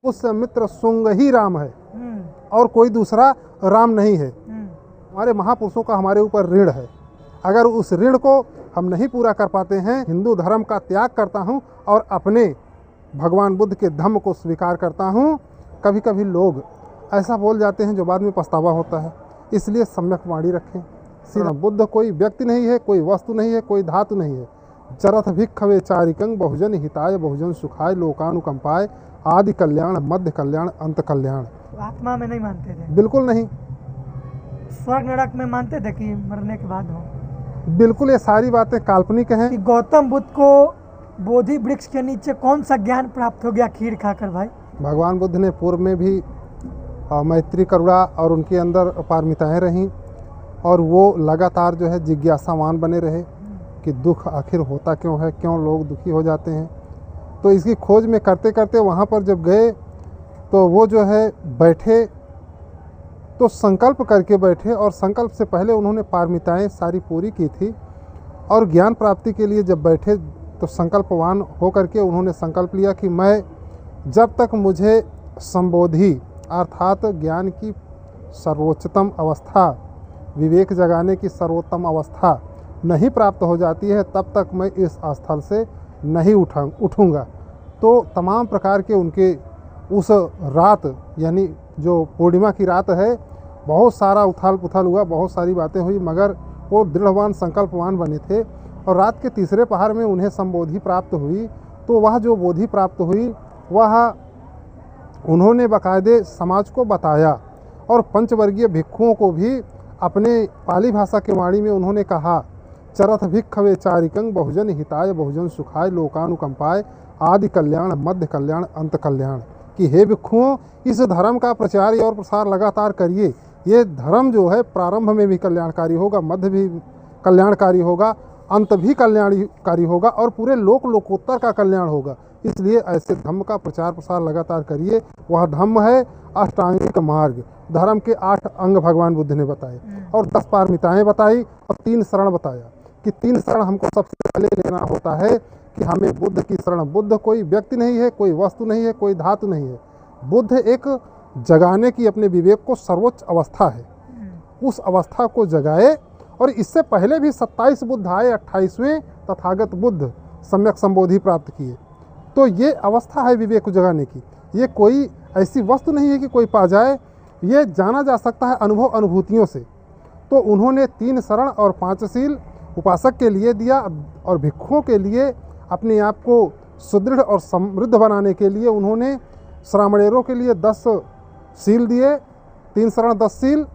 उस मित्र सुंग ही राम है और कोई दूसरा राम नहीं है। हमारे महापुरुषों का हमारे ऊपर ऋण है। अगर उस ऋण को हम नहीं पूरा कर पाते हैं, हिंदू धर्म का त्याग करता हूँ और अपने भगवान बुद्ध के धम्म को स्वीकार करता हूँ। कभी कभी लोग ऐसा बोल जाते हैं जो बाद में पछतावा होता है, इसलिए सम्यक वाणी रखें। सीधा बुद्ध कोई व्यक्ति नहीं है, कोई वस्तु नहीं है, कोई धातु नहीं है। चरथ भिक्खवे चारिकंग बहुजन हिताय बहुजन सुखाय लोकानुकंपाय आदि कल्याण मध्य कल्याण अंत कल्याण। आत्मा में नहीं मानते थे? बिल्कुल नहीं। स्वर्ग नरक में मानते थे कि मरने के बाद हो? बिल्कुल, ये सारी बातें काल्पनिक हैं। कि गौतम बुद्ध को बोधि वृक्ष के नीचे कौन सा ज्ञान प्राप्त हो गया खीर खाकर भाई? भगवान बुद्ध ने पूर्व में भी मैत्री करुणा और उनके अंदर पारमिताएँ रहीं और वो लगातार जो है जिज्ञासावान बने रहे कि दुख आखिर होता क्यों है, क्यों लोग दुखी हो जाते हैं। तो इसकी खोज में करते करते वहाँ पर जब गए तो वो जो है बैठे तो संकल्प करके बैठे और संकल्प से पहले उन्होंने पारमिताएँ सारी पूरी की थी और ज्ञान प्राप्ति के लिए जब बैठे तो संकल्पवान हो करके उन्होंने संकल्प लिया कि मैं जब तक मुझे संबोधि अर्थात ज्ञान की सर्वोच्चतम अवस्था, विवेक जगाने की सर्वोत्तम अवस्था नहीं प्राप्त हो जाती है तब तक मैं इस स्थल से नहीं उठूँगा। तो तमाम प्रकार के उनके उस रात यानी जो पूर्णिमा की रात है बहुत सारा उथल पुथल हुआ, बहुत सारी बातें हुई, मगर वो दृढ़वान संकल्पवान बने थे और रात के तीसरे पहर में उन्हें संबोधि प्राप्त हुई। तो वह जो बोधि प्राप्त हुई वह उन्होंने बाकायदे समाज को बताया और पंचवर्गीय भिक्षुओं को भी अपने पाली भाषा के वाणी में उन्होंने कहा, चरथ भिक्खवे चारिकंग बहुजन हिताय बहुजन सुखाय लोकानुकंपाय आदि कल्याण मध्य कल्याण अंत कल्याण। कि हे भिक्षुओं, इस धर्म का प्रचार और प्रसार लगातार करिए। ये धर्म जो है प्रारंभ में भी कल्याणकारी होगा, मध्य भी कल्याणकारी होगा, अंत भी कल्याणकारी होगा और पूरे लोकोत्तर का कल्याण होगा। इसलिए ऐसे धम्म का प्रचार प्रसार लगातार करिए। वह धम्म है अष्टांगिक मार्ग। धर्म के 8 अंग भगवान बुद्ध ने बताए और 10 पारमिताएँ बताई और 3 शरण बताया कि 3 शरण हमको सबसे पहले लेना होता है कि हमें बुद्ध की शरण। बुद्ध कोई व्यक्ति नहीं है, कोई वस्तु नहीं है, कोई धातु नहीं है। बुद्ध एक जगाने की अपने विवेक को सर्वोच्च अवस्था है। उस अवस्था को जगाए और इससे पहले भी 27 बुद्ध आए, 28वें तथागत बुद्ध सम्यक संबोधि प्राप्त किए। तो ये अवस्था है विवेक को जगाने की। ये कोई ऐसी वस्तु नहीं है कि कोई पा जाए, ये जाना जा सकता है अनुभव अनुभूतियों से। तो उन्होंने 3 शरण और 5 शील उपासक के लिए दिया और भिक्षुओं के लिए अपने आप को सुदृढ़ और समृद्ध बनाने के लिए उन्होंने श्रामणेरों के लिए 10 शील दिए, 3 शरण 10 शील।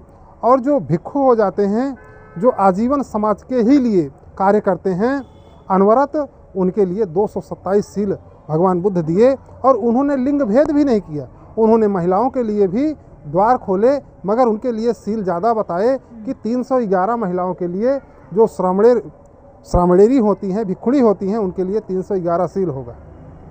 और जो भिक्षु हो जाते हैं, जो आजीवन समाज के ही लिए कार्य करते हैं अनवरत, उनके लिए 227 शील भगवान बुद्ध दिए। और उन्होंने लिंग भेद भी नहीं किया, उन्होंने महिलाओं के लिए भी द्वार खोले, मगर उनके लिए शील ज़्यादा बताए कि 311 महिलाओं के लिए जो श्रामणेरी होती हैं, भिक्षुणी होती हैं, उनके लिए 311 शील होगा।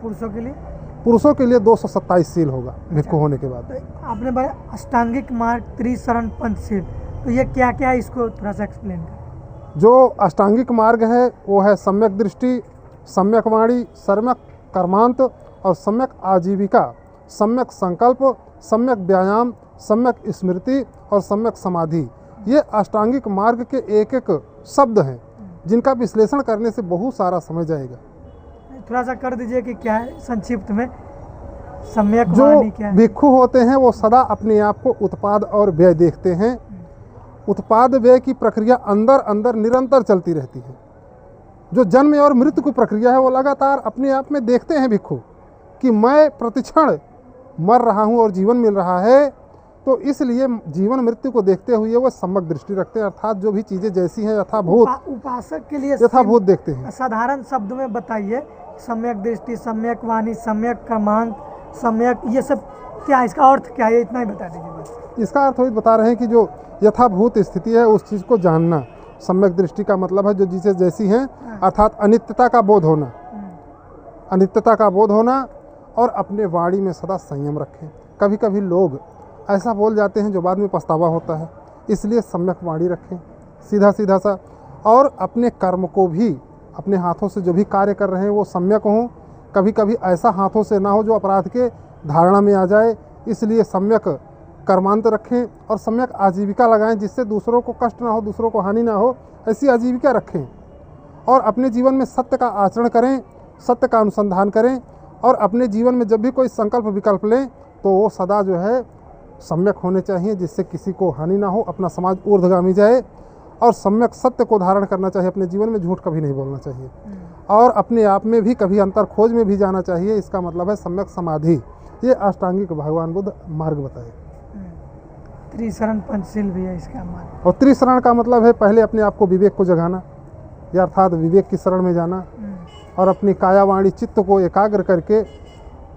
पुरुषों के लिए 227 शील होगा भिक्षु होने के बाद। तो आपने बताया अष्टांगिक मार्ग, त्रिशरण, पंचशील, तो ये क्या क्या है, इसको थोड़ा सा एक्सप्लेन करें। जो अष्टांगिक मार्ग है वो है सम्यक दृष्टि, सम्यक वाणी, सम्यक कर्मांत और सम्यक आजीविका, सम्यक संकल्प, सम्यक व्यायाम, सम्यक स्मृति और सम्यक समाधि। ये अष्टांगिक मार्ग के एक एक शब्द हैं जिनका विश्लेषण करने से बहुत सारा समझ जाएगा। थोड़ा सा कर दीजिए कि क्या है संक्षिप्त में सम्यक जो वाणी क्या है? भिक्षु होते हैं वो सदा अपने आप को उत्पाद और व्यय देखते हैं। उत्पाद व्यय की प्रक्रिया अंदर अंदर निरंतर चलती रहती है। जो जन्म और मृत्यु की प्रक्रिया है वो लगातार अपने आप में देखते हैं भिक्षु कि मैं प्रतिक्षण मर रहा हूँ और जीवन मिल रहा है। तो इसलिए जीवन मृत्यु को देखते हुए वो सम्यक दृष्टि रखते हैं, अर्थात जो भी चीज़ें जैसी हैं यथाभूत उपासक के लिए यथाभूत देखते हैं। साधारण शब्द में बताइए, सम्यक दृष्टि, सम्यक वाणी, सम्यक कर्मांक, सम्यक, ये सब क्या, इसका अर्थ क्या है, इतना ही बता दीजिए बस। इसका अर्थ वही बता रहे हैं कि जो यथाभूत स्थिति है उस चीज़ को जानना। सम्यक दृष्टि का मतलब है जो चीज़ें जैसी हैं, अर्थात अनित्यता का बोध होना, अनित्यता का बोध होना और अपने वाणी में सदा संयम रखें। कभी कभी लोग ऐसा बोल जाते हैं जो बाद में पछतावा होता है, इसलिए सम्यक वाणी रखें, सीधा सीधा सा। और अपने कर्म को भी, अपने हाथों से जो भी कार्य कर रहे हैं वो सम्यक हों। कभी कभी ऐसा हाथों से ना हो जो अपराध के धारणा में आ जाए। इसलिए सम्यक कर्मांत रखें और सम्यक आजीविका लगाएं, जिससे दूसरों को कष्ट ना हो, दूसरों को हानि ना हो, ऐसी आजीविका रखें। और अपने जीवन में सत्य का आचरण करें, सत्य का अनुसंधान करें, और अपने जीवन में जब भी कोई संकल्प विकल्प लें तो वो सदा जो है सम्यक होने चाहिए, जिससे किसी को हानि ना हो, अपना समाज ऊर्ध्वगामी जाए। और सम्यक सत्य को धारण करना चाहिए अपने जीवन में, झूठ कभी नहीं बोलना चाहिए। और अपने आप में भी कभी अंतर खोज में भी जाना चाहिए। इसका मतलब है सम्यक समाधि। ये अष्टांगिक भगवान बुद्ध मार्ग बताए। त्रिशरण पंचशील भी है इसका मार्ग। और त्रिशरण का मतलब है पहले अपने आप को विवेक को जगाना, या अर्थात विवेक की शरण में जाना, और अपनी काया वाणी चित्त को एकाग्र करके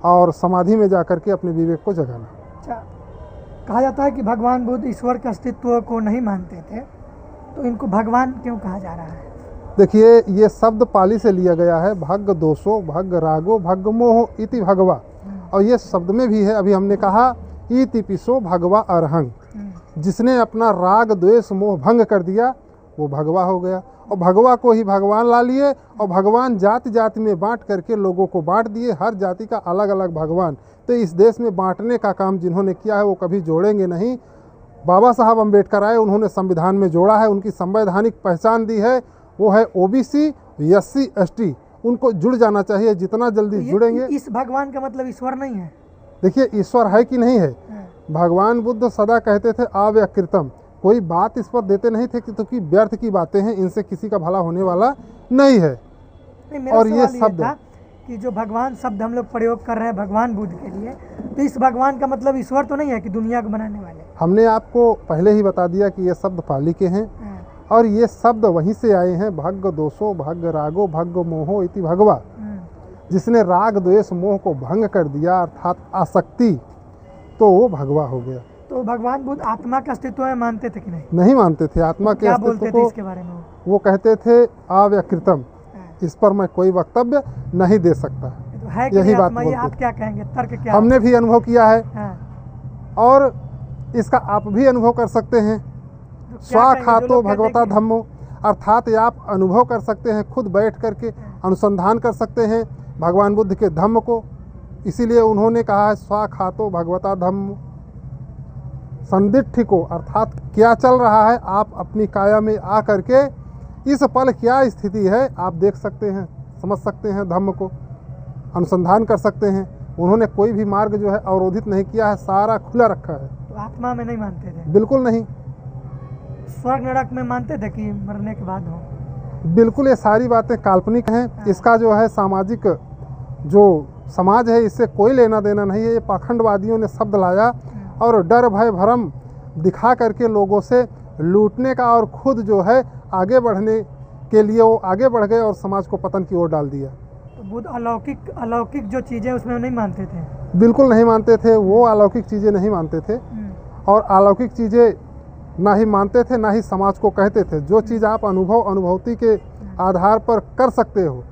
और समाधि में जा करके अपने विवेक को जगाना। अच्छा, कहा जाता है कि भगवान बुद्ध ईश्वर के अस्तित्व को नहीं मानते थे, तो इनको भगवान क्यों कहा जा रहा है? देखिए, ये शब्द पाली से लिया गया है, भग दोषो भग रागो भग मोह इति भगवा। और ये शब्द में भी है, अभी हमने कहा इति पिसो भगवा अरहंग। जिसने अपना राग द्वेष मोह भंग कर दिया वो भगवा हो गया। और भगवा को ही भगवान ला लिए, और भगवान जाति जाति में बांट करके लोगों को बांट दिए, हर जाति का अलग अलग भगवान। तो इस देश में बांटने का काम जिन्होंने किया है वो कभी जोड़ेंगे नहीं। बाबा साहब अम्बेडकर आए, उन्होंने संविधान में जोड़ा है, उनकी संवैधानिक पहचान दी है, वो है ओबीसी, SC ST। उनको जुड़ जाना चाहिए, जितना जल्दी जुड़ेंगे। इस भगवान का मतलब ईश्वर नहीं है? देखिए, ईश्वर है कि नहीं है, भगवान बुद्ध सदा कहते थे अव्यकृतम। कोई बात इस पर देते नहीं थे तो कि व्यर्थ की बातें हैं, इनसे किसी का भला होने वाला नहीं है। और ये शब्द कि जो भगवान शब्द हम लोग प्रयोग कर रहे हैं भगवान बुद्ध के लिए, तो इस भगवान का मतलब ईश्वर तो नहीं है कि दुनिया को बनाने वाले? हमने आपको पहले ही बता दिया कि ये शब्द पाली के हैं, और ये शब्द वहीं से आए हैं, भग दोषो भग रागो भग मोहो इति भगवा। जिसने राग द्वेष मोह को भंग कर दिया, अर्थात आसक्ति, तो वो भगवा हो गया। तो भगवान बुद्ध आत्मा के अस्तित्व में मानते थे कि नहीं? नहीं मानते थे आत्मा के अस्तित्व को। इसके बारे में वो कहते थे अव्यकृतम, इस पर मैं कोई वक्तव्य नहीं दे सकता। तो है यही बात बोलते। आप क्या कहेंगे, तर्क क्या? हमने भी अनुभव किया है, और इसका आप भी अनुभव कर सकते हैं। स्वाखातो भगवता धम्मो, अर्थात आप अनुभव कर सकते हैं, खुद बैठ करके अनुसंधान कर सकते हैं भगवान बुद्ध के धम्म को। इसीलिए उन्होंने कहा है स्वाखातो भगवता धम्म। संदिग्ध को, अर्थात क्या चल रहा है, आप अपनी काया में आ करके इस पल क्या स्थिति है आप देख सकते हैं, समझ सकते हैं, धम्म को अनुसंधान कर सकते हैं। उन्होंने कोई भी मार्ग जो है अवरोधित नहीं किया है, सारा खुला रखा है। तो आत्मा में नहीं मानते थे? बिल्कुल नहीं। स्वर्ग नरक में मानते थे कि मरने के बाद हो? बिल्कुल, ये सारी बातें काल्पनिक हैं। इसका जो है सामाजिक जो समाज है इससे कोई लेना देना नहीं है। ये पाखंडवादियों ने शब्द लाया और डर भय भरम दिखा करके लोगों से लूटने का, और खुद जो है आगे बढ़ने के लिए वो आगे बढ़ गए और समाज को पतन की ओर डाल दिया। तो बुद्ध अलौकिक जो चीज़ें उसमें नहीं मानते थे? बिल्कुल नहीं मानते थे, वो अलौकिक चीज़ें नहीं मानते थे, और अलौकिक चीज़ें ना ही मानते थे ना ही समाज को कहते थे। जो चीज़ आप अनुभूति के आधार पर कर सकते हो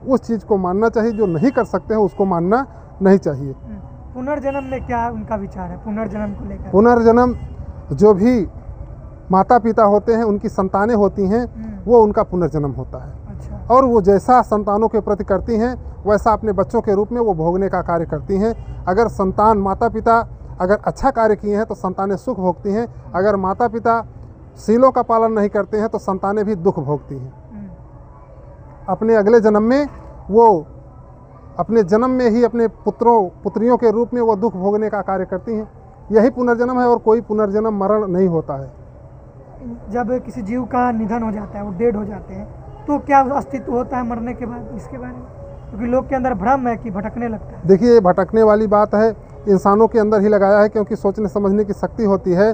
उस चीज़ को मानना चाहिए, जो नहीं कर सकते हो उसको मानना नहीं चाहिए। पुनर्जन्म में क्या उनका विचार है पुनर्जन्म को लेकर? पुनर्जन्म, जो भी माता पिता होते हैं उनकी संतानें होती हैं, वो उनका पुनर्जन्म होता है। अच्छा। और वो जैसा संतानों के प्रति करती हैं वैसा अपने बच्चों के रूप में वो भोगने का कार्य करती हैं। अगर संतान माता पिता अगर अच्छा कार्य किए हैं तो संतानें सुख भोगती हैं, अगर माता पिता शीलों का पालन नहीं करते हैं तो संतानें भी दुख भोगती हैं। अपने अगले जन्म में वो अपने जन्म में ही अपने पुत्रियों के रूप में वो दुख भोगने का कार्य करती हैं। यही पुनर्जन्म है, और कोई पुनर्जन्म मरण नहीं होता है। जब किसी जीव का निधन हो जाता है, वो डेड हो जाते हैं, तो क्या अस्तित्व होता है मरने के बाद? इसके बारे में क्योंकि लोग के अंदर भ्रम है कि भटकने लगता है। देखिए, भटकने वाली बात है, इंसानों के अंदर ही लगाया है, क्योंकि सोचने समझने की शक्ति होती है।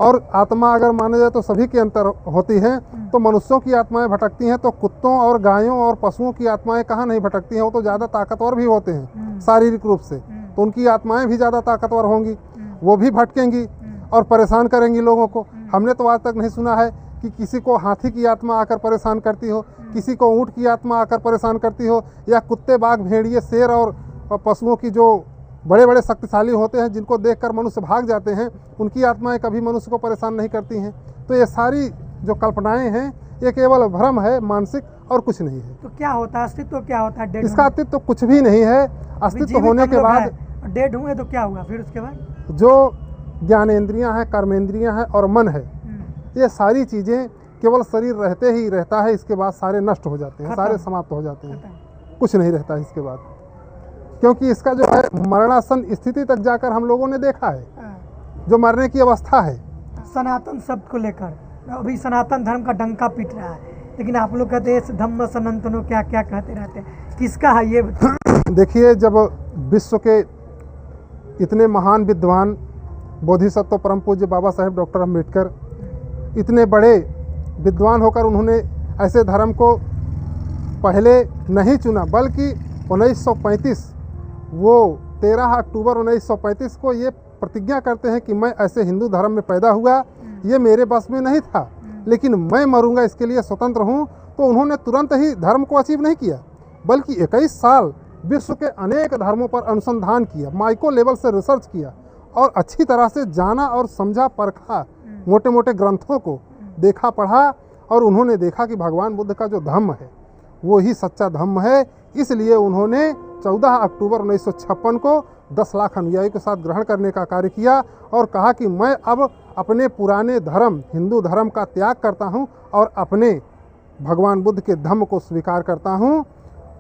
और आत्मा अगर माना जाए तो सभी के अंतर होती है। तो मनुष्यों की आत्माएं भटकती हैं, तो कुत्तों और गायों और पशुओं की आत्माएं कहाँ नहीं भटकती हैं? वो तो ज़्यादा ताकतवर भी होते हैं शारीरिक रूप से, तो उनकी आत्माएं भी ज़्यादा ताकतवर होंगी, वो भी भटकेंगी और परेशान करेंगी लोगों को। हमने तो आज तक नहीं सुना है कि किसी को हाथी की आत्मा आकर परेशान करती हो, किसी को ऊँट की आत्मा आकर परेशान करती हो, या कुत्ते बाघ भेड़िए शेर और पशुओं की जो बड़े बड़े शक्तिशाली होते हैं जिनको देखकर मनुष्य भाग जाते हैं, उनकी आत्माएं कभी मनुष्य को परेशान नहीं करती हैं। तो ये सारी जो कल्पनाएं हैं ये केवल भ्रम है मानसिक, और कुछ नहीं है। तो क्या होता है अस्तित्व? क्या होता है? इसका अस्तित्व कुछ भी नहीं है। अस्तित्व होने के बाद डेड हुए तो क्या हुआ फिर उसके बाद? जो ज्ञानेंद्रियां हैं, कर्मेंद्रियां हैं और मन है, ये सारी चीज़ें केवल शरीर रहते ही रहता है, इसके बाद सारे नष्ट हो जाते हैं, सारे समाप्त हो जाते हैं, कुछ नहीं रहता इसके बाद। क्योंकि इसका जो है मरणासन स्थिति तक जाकर हम लोगों ने देखा है, जो मरने की अवस्था है। सनातन शब्द को लेकर अभी सनातन धर्म का डंका पीट रहा है, लेकिन आप लोग कहते हैं धम्म सनातनो क्या क्या कहते रहते हैं, किसका है ये? देखिए, जब विश्व के इतने महान विद्वान बोधिसत्व परम पूज्य बाबा साहेब डॉक्टर अम्बेडकर इतने बड़े विद्वान होकर उन्होंने ऐसे धर्म को पहले नहीं चुना, बल्कि 1935 वो 13 अक्टूबर 1935 को ये प्रतिज्ञा करते हैं कि मैं ऐसे हिंदू धर्म में पैदा हुआ, ये मेरे बस में नहीं था, लेकिन मैं मरूंगा इसके लिए स्वतंत्र हूँ। तो उन्होंने तुरंत ही धर्म को अचीव नहीं किया, बल्कि 21 साल विश्व के अनेक धर्मों पर अनुसंधान किया, माइक्रो लेवल से रिसर्च किया और अच्छी तरह से जाना और समझा, परखा, मोटे मोटे ग्रंथों को देखा, पढ़ा, और उन्होंने देखा कि भगवान बुद्ध का जो धम्म है वो ही सच्चा धम्म है। इसलिए उन्होंने 14 अक्टूबर 1956 को 10 लाख अनुयायी के साथ ग्रहण करने का कार्य किया और कहा कि मैं अब अपने पुराने धर्म हिंदू धर्म का त्याग करता हूं और अपने भगवान बुद्ध के धम्म को स्वीकार करता हूं।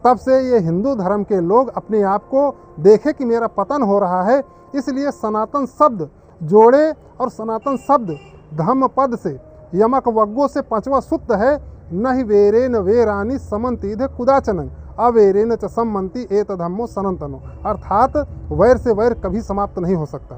तब से ये हिंदू धर्म के लोग अपने आप को देखे कि मेरा पतन हो रहा है, इसलिए सनातन शब्द जोड़े, और सनातन शब्द धम्म पद से यमक वग्गो से 5वां सूत्र है, न ही वेरेन वेरानी समन्तिध कुदाचनं अवेरेन च सम्मन्ति एत धम्मो सनातनो। अर्थात वैर से वैर कभी समाप्त नहीं हो सकता,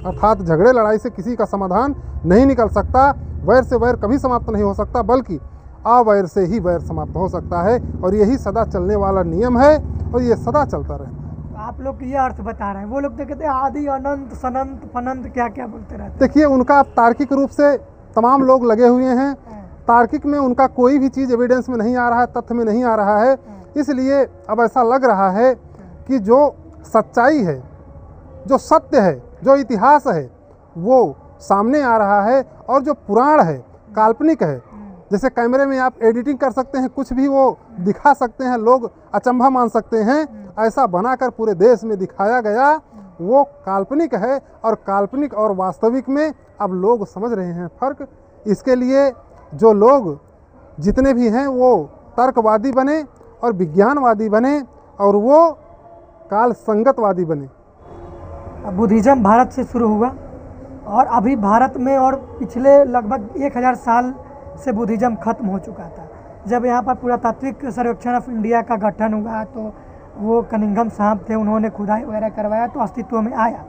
अर्थात झगड़े लड़ाई से किसी का समाधान नहीं निकल सकता, वैर से वैर कभी समाप्त नहीं हो सकता, बल्कि अवैर से ही वैर समाप्त हो सकता है, और यही सदा चलने वाला नियम है और ये सदा चलता रहता है। आप लोग ये अर्थ बता रहे हैं, वो लोग तो कहते हैं आदि अनंत सनंत फनंत क्या क्या बोलते रहते हैं। देखिए, उनका तार्किक रूप से तमाम लोग लगे हुए हैं, तार्किक में उनका कोई भी चीज़ एविडेंस में नहीं आ रहा है, तथ्य में नहीं आ रहा है, इसलिए अब ऐसा लग रहा है कि जो सच्चाई है, जो सत्य है, जो इतिहास है, वो सामने आ रहा है, और जो पुराण है, काल्पनिक है, जैसे कैमरे में आप एडिटिंग कर सकते हैं, कुछ भी वो दिखा सकते हैं, लोग अचंभा मान सकते हैं, ऐसा बनाकर पूरे देश में दिखाया गया, वो काल्पनिक है। और काल्पनिक और वास्तविक में अब लोग समझ रहे हैं फर्क। इसके लिए जो लोग जितने भी हैं वो तर्कवादी बने और विज्ञानवादी बने और वो काल संगतवादी बने। बुद्धिज्म भारत से शुरू हुआ और अभी भारत में और पिछले लगभग 1000 साल से बुद्धिज्म खत्म हो चुका था। जब यहाँ पर पुरातात्विक सर्वेक्षण ऑफ इंडिया का गठन हुआ तो वो कनिंघम साहब थे, उन्होंने खुदाई वगैरह करवाया तो अस्तित्व में आया।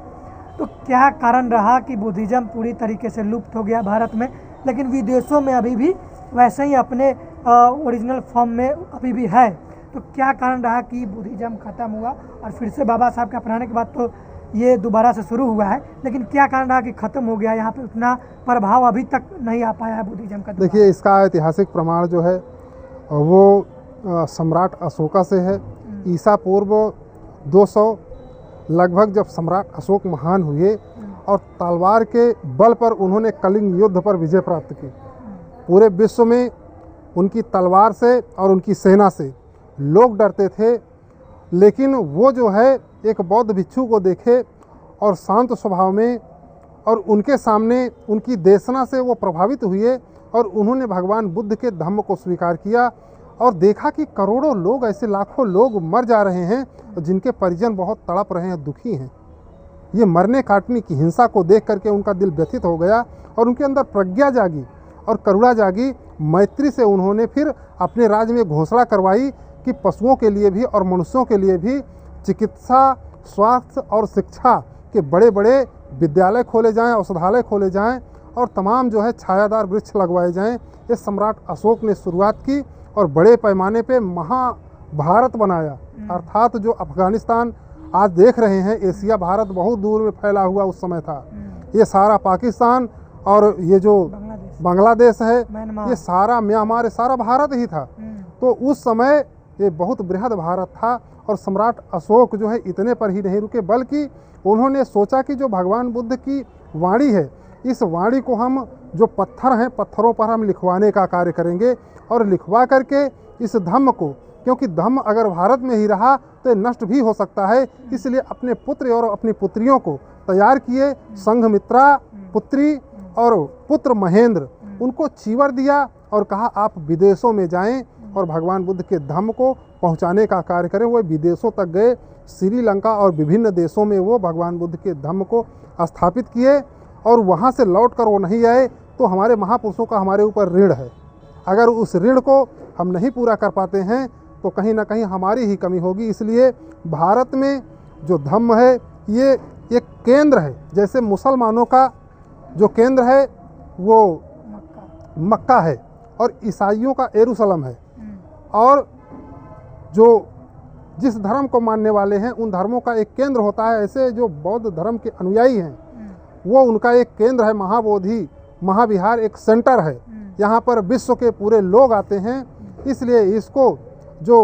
तो क्या कारण रहा कि बुद्धिज्म पूरी तरीके से लुप्त हो गया भारत में, लेकिन विदेशों में अभी भी वैसे ही अपने ओरिजिनल फॉर्म में अभी भी है? तो क्या कारण रहा कि बुद्धिज्म खत्म हुआ और फिर से बाबा साहब के अपनाने के बाद तो ये दोबारा से शुरू हुआ है, लेकिन क्या कारण रहा कि ख़त्म हो गया? यहाँ पे उतना प्रभाव अभी तक नहीं आ पाया है बुद्धिज्म का। देखिए, इसका ऐतिहासिक प्रमाण जो है वो सम्राट अशोका से है। ईसा पूर्व 200 लगभग जब सम्राट अशोक महान हुए और तलवार के बल पर उन्होंने कलिंग युद्ध पर विजय प्राप्त की, पूरे विश्व में उनकी तलवार से और उनकी सेना से लोग डरते थे, लेकिन वो जो है एक बौद्ध भिक्षु को देखे और शांत स्वभाव में, और उनके सामने उनकी देशना से वो प्रभावित हुए और उन्होंने भगवान बुद्ध के धम्म को स्वीकार किया और देखा कि करोड़ों लोग, ऐसे लाखों लोग मर जा रहे हैं जिनके परिजन बहुत तड़प रहे हैं, दुखी हैं। ये मरने काटने की हिंसा को देख करके उनका दिल व्यथित हो गया और उनके अंदर प्रज्ञा जागी और करुणा जागी। मैत्री से उन्होंने फिर अपने राज्य में घोषणा करवाई कि पशुओं के लिए भी और मनुष्यों के लिए भी चिकित्सा, स्वास्थ्य और शिक्षा के बड़े बड़े विद्यालय खोले जाएं, औषधालय खोले जाएं और तमाम जो है छायादार वृक्ष लगवाए जाएं। ये सम्राट अशोक ने शुरुआत की और बड़े पैमाने पे महाभारत बनाया। अर्थात जो अफगानिस्तान आज देख रहे हैं, एशिया भारत बहुत दूर में फैला हुआ उस समय था, ये सारा पाकिस्तान और ये जो बांग्लादेश है, ये सारा म्यांमार, ये सारा भारत ही था। तो उस समय ये बहुत बृहद भारत था और सम्राट अशोक जो है इतने पर ही नहीं रुके, बल्कि उन्होंने सोचा कि जो भगवान बुद्ध की वाणी है, इस वाणी को हम जो पत्थर हैं, पत्थरों पर हम लिखवाने का कार्य करेंगे और लिखवा करके इस धम्म को क्योंकि धम्म अगर भारत में ही रहा तो नष्ट भी हो सकता है। इसलिए अपने पुत्र और अपनी पुत्रियों को तैयार किए, संघमित्रा पुत्री और पुत्र महेंद्र, उनको चीवर दिया और कहा आप विदेशों में जाएं और भगवान बुद्ध के धम्म को पहुंचाने का कार्य करें। वो विदेशों तक गए, श्रीलंका और विभिन्न देशों में वो भगवान बुद्ध के धम्म को स्थापित किए और वहाँ से लौट कर वो नहीं आए तो हमारे महापुरुषों का हमारे ऊपर ऋण है। अगर उस ऋण को हम नहीं पूरा कर पाते हैं तो कहीं ना कहीं हमारी ही कमी होगी। इसलिए भारत में जो धम्म है ये एक केंद्र है, जैसे मुसलमानों का जो केंद्र है वो मक्का है और ईसाइयों का यरूशलेम है, और जो जिस धर्म को मानने वाले हैं उन धर्मों का एक केंद्र होता है। ऐसे जो बौद्ध धर्म के अनुयायी हैं वो उनका एक केंद्र है, महाबोधि महाविहार एक सेंटर है। यहाँ पर विश्व के पूरे लोग आते हैं। इसलिए इसको जो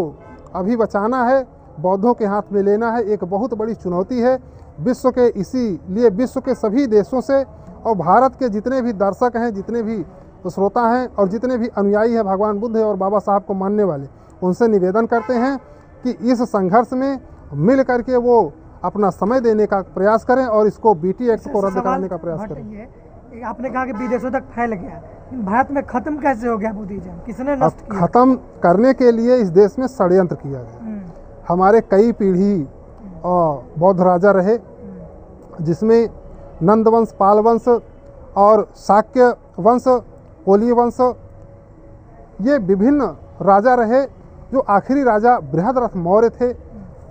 अभी बचाना है, बौद्धों के हाथ में लेना है, एक बहुत बड़ी चुनौती है विश्व के। इसीलिए विश्व के सभी देशों से और भारत के जितने भी दर्शक हैं, जितने भी श्रोता हैं और जितने भी अनुयायी हैं भगवान बुद्ध और बाबा साहब को मानने वाले, उनसे निवेदन करते हैं कि इस संघर्ष में मिल करके वो अपना समय देने का प्रयास करें और इसको बीटी एक्ट को रद्द कराने का प्रयास करें। आपने कहा कि विदेशों तक फैल गया, भारत में खत्म कैसे हो गया बुद्धिज्म? किसने नष्ट किया? खत्म करने के लिए इस देश में षड्यंत्र किया गया। हमारे कई पीढ़ी बौद्ध राजा रहे, जिसमें नंद वंश, पाल वंश और शाक्य वंश, कोली वंश, ये विभिन्न राजा रहे। जो आखिरी राजा बृहद्रथ मौर्य थे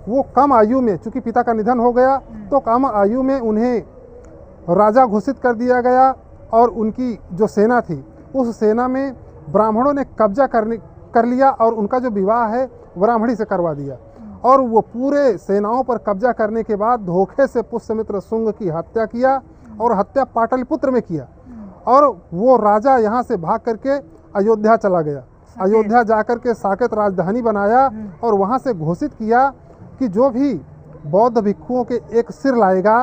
वो कम आयु में, चूँकि पिता का निधन हो गया तो कम आयु में उन्हें राजा घोषित कर दिया गया और उनकी जो सेना थी उस सेना में ब्राह्मणों ने कब्जा कर लिया और उनका जो विवाह है ब्राह्मणी से करवा दिया। और वो पूरे सेनाओं पर कब्जा करने के बाद धोखे से पुष्यमित्र शुंग की हत्या किया और हत्या पाटलिपुत्र में किया। और वो राजा यहाँ से भाग करके अयोध्या चला गया। अयोध्या जाकर के साकेत राजधानी बनाया और वहाँ से घोषित किया कि जो भी बौद्ध भिक्षुओं के एक सिर लाएगा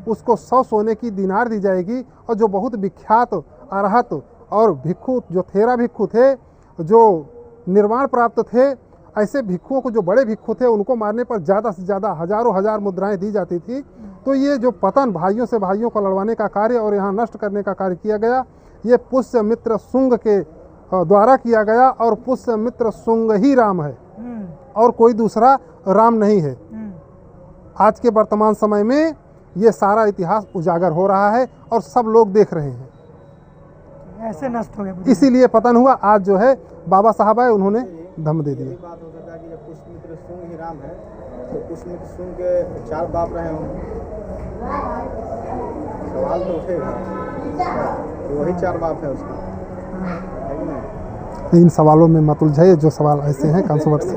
उसको 100 सोने की दिनार दी जाएगी। और जो बहुत विख्यात अरहत और भिक्षु जो थेरा भिक्षु थे, जो निर्वाण प्राप्त थे, ऐसे भिक्षुओं को, जो बड़े भिक्षु थे, उनको मारने पर ज़्यादा से ज़्यादा हजारों हजार मुद्राएं दी जाती थी। तो ये जो पतन भाइयों से भाइयों को लड़वाने का कार्य और यहाँ नष्ट करने का कार्य किया गया, ये पुष्यमित्र शुंग के द्वारा किया गया। और पुष्यमित्र शुंग ही राम है और कोई दूसरा राम नहीं है। आज के वर्तमान समय में ये सारा इतिहास उजागर हो रहा है और सब लोग देख रहे हैं। ऐसे नष्ट हो गया, इसीलिए पतन हुआ। आज जो है बाबा साहब आए, उन्होंने धम्म दे दिया। बात हो सकता है कि जब पुष्यमित्र शुंग ही राम है तो पुष्यमित्र शुंग के 4 बाप रहे होंगे, सवाल तो उठेगा तो वही 4 बाप है उसका, है कि नहीं? इन सवालों में मत उलझाइए। जो सवाल ऐसे हैं कंट्रोवर्सी,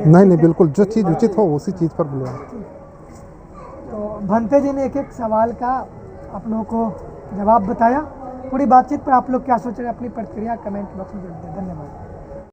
नहीं, बिल्कुल जो चीज़ उचित हो उसी चीज़ पर बुलाएं। तो भंते जी ने एक एक सवाल का आप लोगों को जवाब बताया। पूरी बातचीत पर आप लोग क्या सोच रहे हैं, अपनी प्रतिक्रिया कमेंट बॉक्स में जरूर दें। धन्यवाद।